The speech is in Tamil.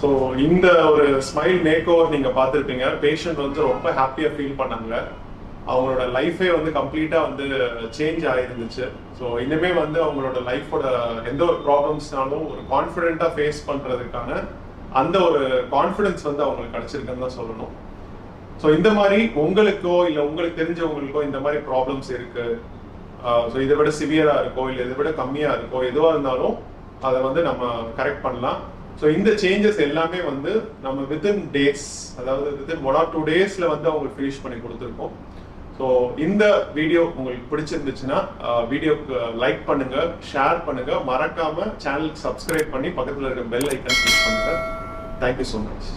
ஸோ இந்த ஒரு ஸ்மைல் மேக் ஓவர் நீங்கள் பார்த்துருப்பீங்க. பேஷண்ட் வந்து ரொம்ப ஹாப்பியாக ஃபீல் பண்ணாங்க. அவங்களோட லைஃபே வந்து கம்ப்ளீட்டாக வந்து சேஞ்ச் ஆகிருந்துச்சு. ஸோ இனிமே வந்து அவங்களோட லைஃபோட எந்த ஒரு ப்ராப்ளம்ஸ்னாலும் ஒரு கான்ஃபிடென்ட்டாக ஃபேஸ் பண்ணுறதுக்கான அந்த ஒரு கான்ஃபிடென்ஸ் வந்து அவங்களுக்கு கிடைச்சிருக்குன்னு தான் சொல்லணும். ஸோ இந்த மாதிரி உங்களுக்கோ இல்லை உங்களுக்கு தெரிஞ்சவங்களுக்கோ இந்த மாதிரி ப்ராப்ளம்ஸ் இருக்கு, ஸோ இதை விட சிவியராக இருக்கோ இல்லை இதை விட கம்மியாக இருக்கோ எதுவாக இருந்தாலும் அதை வந்து நம்ம கரெக்ட் பண்ணலாம். ஸோ இந்த சேஞ்சஸ் எல்லாமே வந்து நம்ம வித்தின் டேஸ், அதாவது வித்தின் 1 or 2 days வந்து அவங்களுக்கு ஃபினிஷ் பண்ணி கொடுத்துருக்கோம். ஸோ இந்த வீடியோ உங்களுக்கு பிடிச்சிருந்துச்சுன்னா வீடியோக்கு லைக் பண்ணுங்க, ஷேர் பண்ணுங்க, மறக்காம சேனலுக்கு சப்ஸ்கிரைப் பண்ணி பக்கத்தில் இருக்க பெல் ஐக்கன் கிளிக் பண்ணுங்க. Thank you so much.